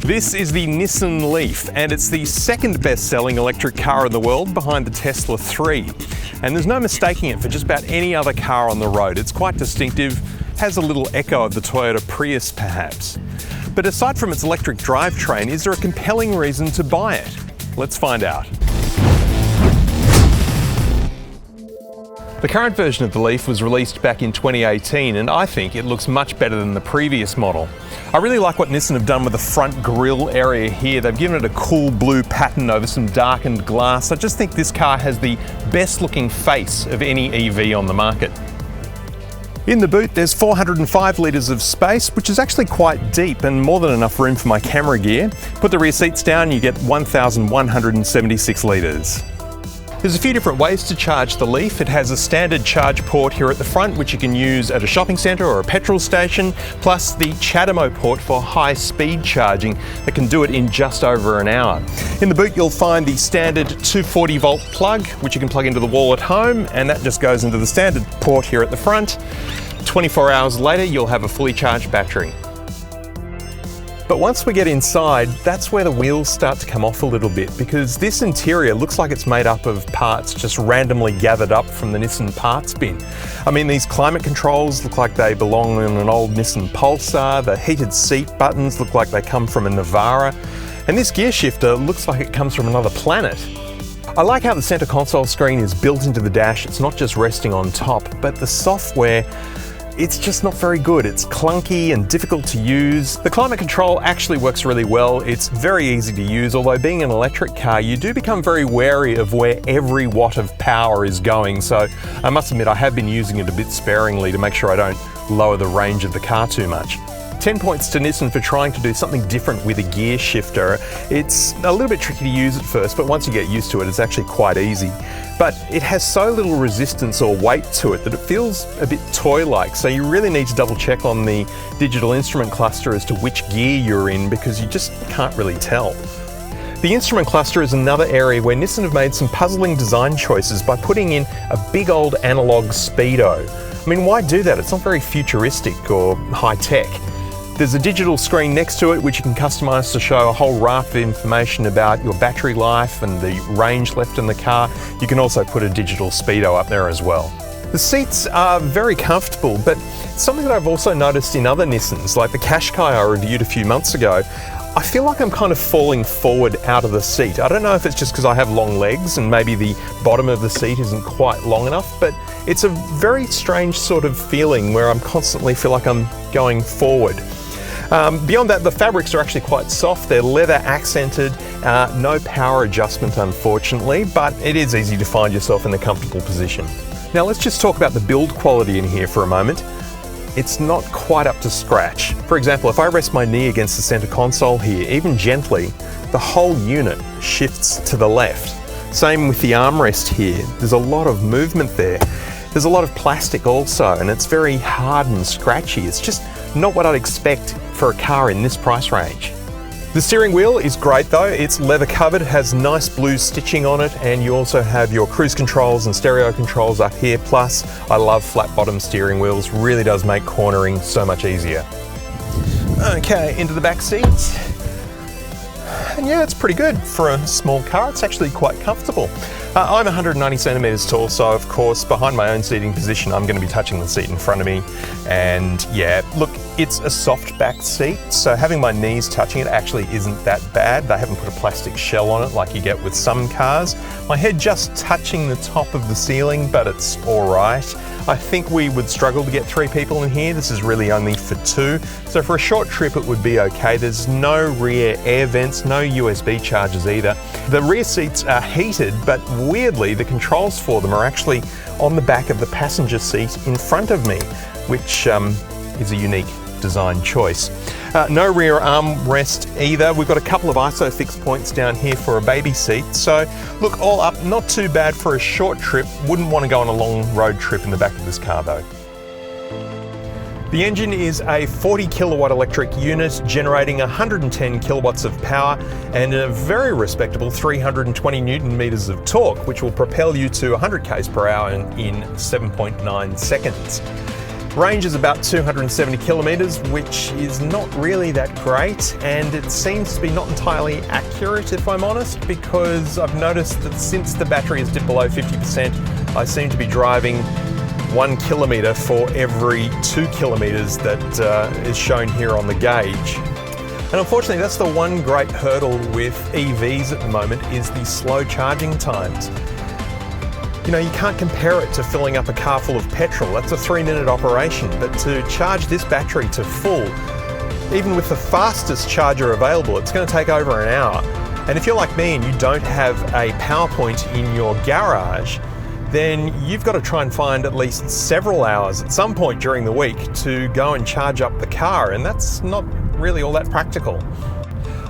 This is the Nissan Leaf, and it's the second best-selling electric car in the world behind the Tesla 3. And there's no mistaking it for just about any other car on the road. It's quite distinctive, has a little echo of the Toyota Prius perhaps. But aside from its electric drivetrain, is there a compelling reason to buy it? Let's find out. The current version of the Leaf was released back in 2018, and I think it looks much better than the previous model. I really like what Nissan have done with the front grille area here. They've given it a cool blue pattern over some darkened glass. I just think this car has the best looking face of any EV on the market. In the boot, there's 405 litres of space, which is actually quite deep and more than enough room for my camera gear. Put the rear seats down, you get 1,176 litres. There's a few different ways to charge the Leaf. It has a standard charge port here at the front, which you can use at a shopping centre or a petrol station, plus the CHAdeMO port for high-speed charging that can do it in just over an hour. In the boot, you'll find the standard 240-volt plug, which you can plug into the wall at home, and that just goes into the standard port here at the front. 24 hours later, you'll have a fully charged battery. But once we get inside, that's where the wheels start to come off a little bit, because this interior looks like it's made up of parts just randomly gathered up from the Nissan parts bin. I mean, these climate controls look like they belong in an old Nissan Pulsar, the heated seat buttons look like they come from a Navara, and this gear shifter looks like it comes from another planet. I like how the center console screen is built into the dash. It's not just resting on top, but the software, it's just not very good. It's clunky and difficult to use. The climate control actually works really well. It's very easy to use, although being an electric car, you do become very wary of where every watt of power is going. So I must admit, I have been using it a bit sparingly to make sure I don't lower the range of the car too much. 10 points to Nissan for trying to do something different with a gear shifter. It's a little bit tricky to use at first, but once you get used to it, it's actually quite easy. But it has so little resistance or weight to it that it feels a bit toy-like, so you really need to double check on the digital instrument cluster as to which gear you're in, because you just can't really tell. The instrument cluster is another area where Nissan have made some puzzling design choices by putting in a big old analog speedo. I mean, why do that? It's not very futuristic or high-tech. There's a digital screen next to it which you can customise to show a whole raft of information about your battery life and the range left in the car. You can also put a digital speedo up there as well. The seats are very comfortable, but something that I've also noticed in other Nissans, like the Qashqai I reviewed a few months ago, I feel like I'm kind of falling forward out of the seat. I don't know if it's just because I have long legs and maybe the bottom of the seat isn't quite long enough, but it's a very strange sort of feeling where I'm constantly feel like I'm going forward. Beyond that, the fabrics are actually quite soft. They're leather accented, no power adjustment unfortunately, but it is easy to find yourself in a comfortable position. Now let's just talk about the build quality in here for a moment. It's not quite up to scratch. For example, if I rest my knee against the center console here, even gently, the whole unit shifts to the left. Same with the armrest here. There's a lot of movement there. There's a lot of plastic also, and it's very hard and scratchy. It's just not what I'd expect for a car in this price range. The steering wheel is great though. It's leather covered, has nice blue stitching on it, and you also have your cruise controls and stereo controls up here. Plus, I love flat bottom steering wheels. Really does make cornering so much easier. Okay, into the back seats. And yeah, it's pretty good for a small car. It's actually quite comfortable. I'm 190 centimetres tall, so of course behind my own seating position I'm going to be touching the seat in front of me, and yeah, look, it's a soft back seat, so having my knees touching it actually isn't that bad. They haven't put a plastic shell on it like you get with some cars. My head just touching the top of the ceiling, but it's alright. I think we would struggle to get 3 people in here. This is really only for 2, so for a short trip it would be okay. There's no rear air vents, no USB chargers either. The rear seats are heated, but weirdly the controls for them are actually on the back of the passenger seat in front of me, which is a unique design choice. No rear armrest either. We've got a couple of ISOFIX points down here for a baby seat. So look, all up, not too bad for a short trip. Wouldn't want to go on a long road trip in the back of this car though. The engine is a 40 kilowatt electric unit generating 110 kilowatts of power and a very respectable 320 newton meters of torque, which will propel you to 100 k's per hour in 7.9 seconds. Range is about 270 kilometres, which is not really that great, and it seems to be not entirely accurate, if I'm honest, because I've noticed that since the battery has dipped below 50%, I seem to be driving 1 kilometre for every 2 kilometres that is shown here on the gauge. And unfortunately, that's the one great hurdle with EVs at the moment, is the slow charging times. You know, you can't compare it to filling up a car full of petrol. That's a 3-minute operation, but to charge this battery to full, even with the fastest charger available, it's going to take over an hour. And if you're like me and you don't have a power point in your garage, then you've got to try and find at least several hours at some point during the week to go and charge up the car, and that's not really all that practical.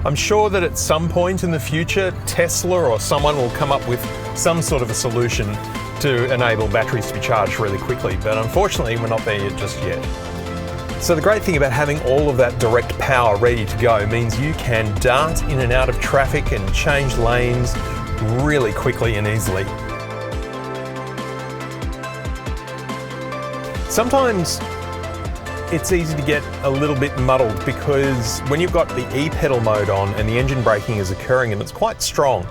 I'm sure that at some point in the future, Tesla or someone will come up with some sort of a solution to enable batteries to be charged really quickly, but unfortunately we're not there just yet. So the great thing about having all of that direct power ready to go means you can dart in and out of traffic and change lanes really quickly and easily. Sometimes it's easy to get a little bit muddled because when you've got the e-pedal mode on and the engine braking is occurring and it's quite strong,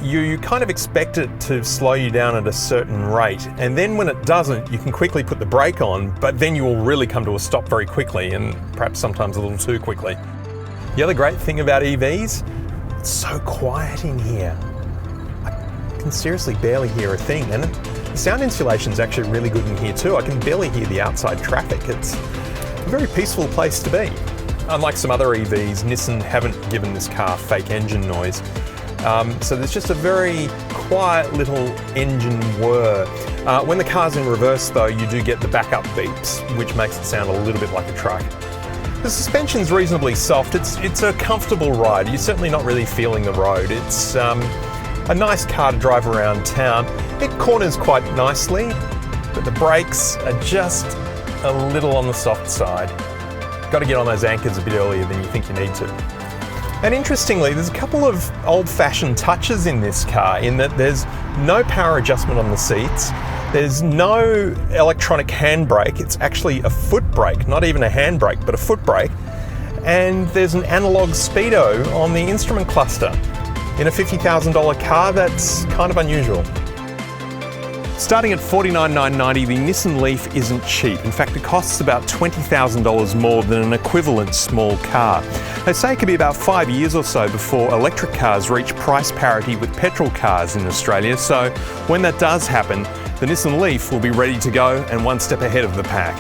you kind of expect it to slow you down at a certain rate, and then when it doesn't, you can quickly put the brake on, but then you will really come to a stop very quickly, and perhaps sometimes a little too quickly. The other great thing about EVs, it's so quiet in here. I can seriously barely hear a thing, and the sound insulation is actually really good in here too. I can barely hear the outside traffic. It's a very peaceful place to be. Unlike some other EVs, Nissan haven't given this car fake engine noise. So there's just a very quiet little engine whir. When the car's in reverse though, you do get the backup beeps, which makes it sound a little bit like a truck. The suspension's reasonably soft. It's a comfortable ride. You're certainly not really feeling the road. It's a nice car to drive around town. It corners quite nicely, but the brakes are just a little on the soft side. Got to get on those anchors a bit earlier than you think you need to. And interestingly, there's a couple of old-fashioned touches in this car in that there's no power adjustment on the seats, there's no electronic handbrake, it's actually a foot brake, not even a handbrake, but a foot brake, and there's an analog speedo on the instrument cluster. In a $50,000 car, that's kind of unusual. Starting at $49,990, the Nissan Leaf isn't cheap. In fact, it costs about $20,000 more than an equivalent small car. They say it could be about 5 years or so before electric cars reach price parity with petrol cars in Australia, so when that does happen, the Nissan Leaf will be ready to go and one step ahead of the pack.